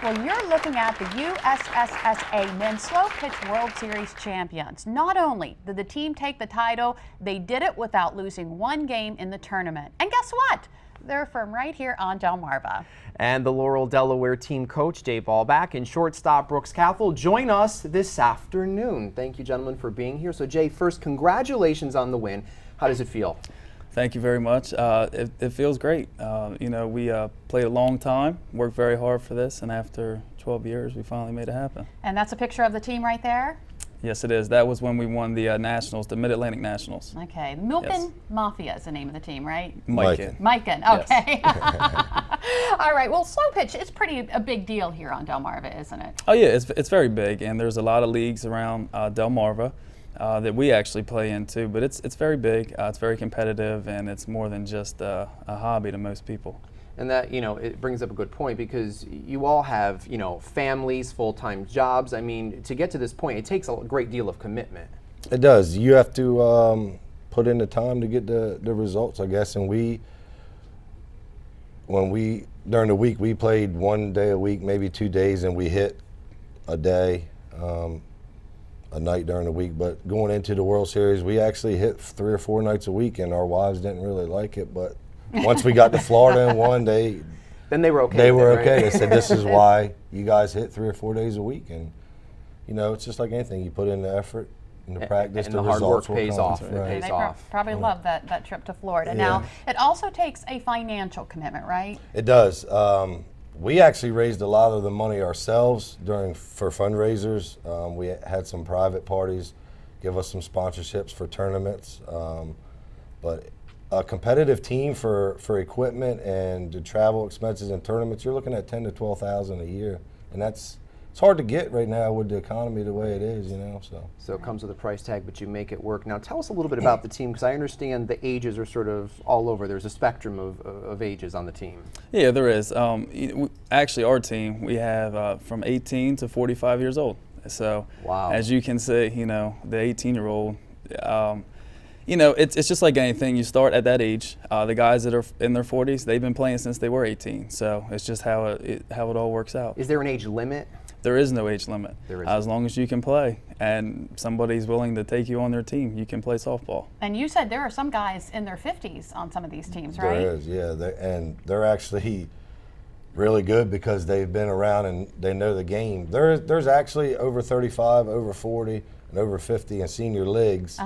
Well, you're looking at the USSSA Men's Slow Pitch World Series champions. Not only did the team take the title, they did it without losing one game in the tournament. And guess what? They're from right here on Delmarva. And the Laurel, Delaware team coach, Dave Ballback, and shortstop Brooks Cathell join us this afternoon. Thank you, gentlemen, for being here. So, Jay, first, congratulations on the win. How does it feel? Thank you very much. It feels great. You know, we played a long time, worked very hard for this, and after 12 years, we finally made it happen. And that's a picture of the team right there? Yes, it is. That was when we won the Nationals, the Mid-Atlantic Nationals. Okay. Milken Mafia is the name of the team, right? Miken. Miken, okay. Yes. All right. Well, slow pitch is a big deal here on Delmarva, isn't it? Oh, yeah. It's very big, and there's a lot of leagues around Delmarva that we actually play into, but it's very big. It's very competitive, and it's more than just a hobby to most people. And that, you know, it brings up a good point because you all have, you know, families, full-time jobs. I mean, to get to this point, it takes a great deal of commitment. It does. You have to put in the time to get the results, I guess. And during the week, we played 1 day a week, maybe 2 days, and we hit a day, a night during the week. But going into the World Series, we actually hit 3 or 4 nights a week, and our wives didn't really like it, but once we got to Florida and won, then they were okay. They were right? okay. They said, "This is why you guys hit 3 or 4 days a week." And you know, it's just like anything. You put in the effort and the practice, and the hard work results will pays come. off. Right. It pays They off. probably love that trip to Florida. Yeah. Now, it also takes a financial commitment, right? It does. We actually raised a lot of the money ourselves for fundraisers. We had some private parties give us some sponsorships for tournaments, but a competitive team for equipment and the travel expenses and tournaments, you're looking at $10,000 to $12,000 a year, and it's hard to get right now with the economy the way it is, you know. So it comes with a price tag, but you make it work. Now, tell us a little bit about the team, because I understand the ages are sort of all over. There's a spectrum of ages on the team. Yeah, there is. Actually, our team, we have from 18 to 45 years old. So, wow. As you can see, you know, the 18-year-old. You know, it's just like anything. You start at that age. The guys that are in their 40s, they've been playing since they were 18. So it's just how it all works out. Is there an age limit? There is no age limit. There is. As long as you can play and somebody's willing to take you on their team, you can play softball. And you said there are some guys in their 50s on some of these teams, right? There is, yeah. They're actually really good because they've been around and they know the game. There's actually over 35, over 40, and over 50 in senior leagues.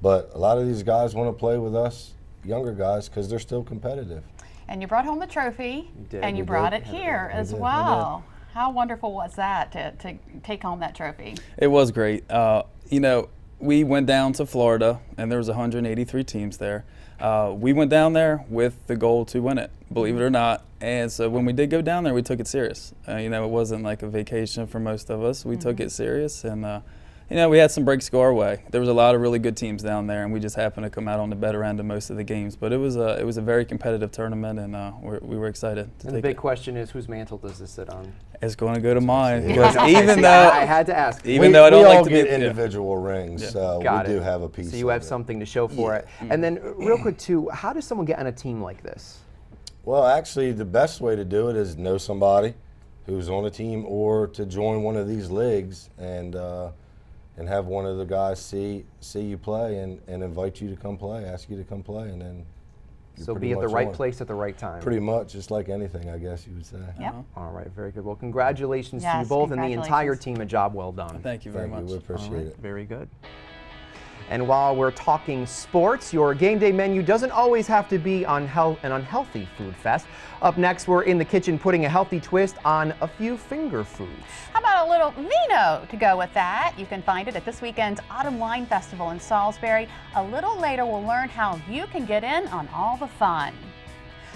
But a lot of these guys want to play with us, younger guys, because they're still competitive. And you brought home the trophy, and you brought it here as well. How wonderful was that to take home that trophy? It was great. You know, we went down to Florida, and there was 183 teams there. We went down there with the goal to win it, believe it or not. And so when we did go down there, we took it serious. You know, it wasn't like a vacation for most of us. We took it serious, and you know, we had some breaks go our way. There was a lot of really good teams down there, and we just happened to come out on the better end of most of the games. But it was a very competitive tournament, and we were excited to take it. And the big question is, whose mantle does this sit on? It's going to go to mine. Because even though I had to ask. Even though I don't like to get be individual rings, so we do have a piece. So you have something to show for it. And then, real quick too, how does someone get on a team like this? Well, actually, the best way to do it is know somebody who's on a team, or to join one of these leagues and have one of the guys see you play and invite you to come play, ask you to come play, and then so be at the right place at the right time. Pretty much, just like anything, I guess you would say. Yep. All right, very good. Well, congratulations to you both and the entire team. A job well done. Thank you very much. We appreciate it. Very good. And while we're talking sports, your game day menu doesn't always have to be an unhealthy food fest. Up next, we're in the kitchen putting a healthy twist on a few finger foods. How about a little vino to go with that? You can find it at this weekend's Autumn Wine Festival in Salisbury. A little later, we'll learn how you can get in on all the fun.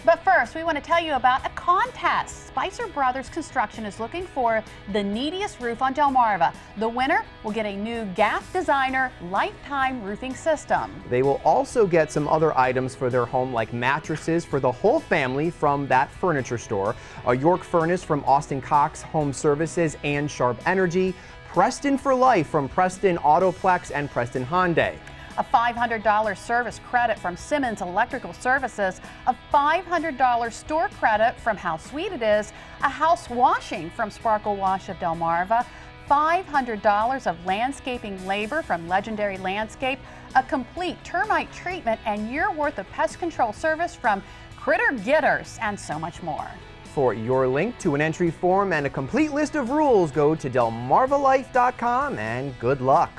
But first, we want to tell you about a contest. Spicer Brothers Construction is looking for the neediest roof on Delmarva. The winner will get a new Gaff Designer Lifetime Roofing System. They will also get some other items for their home, like mattresses for the whole family from that furniture store, a York furnace from Austin Cox Home Services and Sharp Energy, Preston for Life from Preston Autoplex and Preston Hyundai. a $500 service credit from Simmons Electrical Services, a $500 store credit from How Sweet It Is, a house washing from Sparkle Wash of Delmarva, $500 of landscaping labor from Legendary Landscape, a complete termite treatment and year worth of pest control service from Critter Getters, and so much more. For your link to an entry form and a complete list of rules, go to delmarvalife.com and good luck.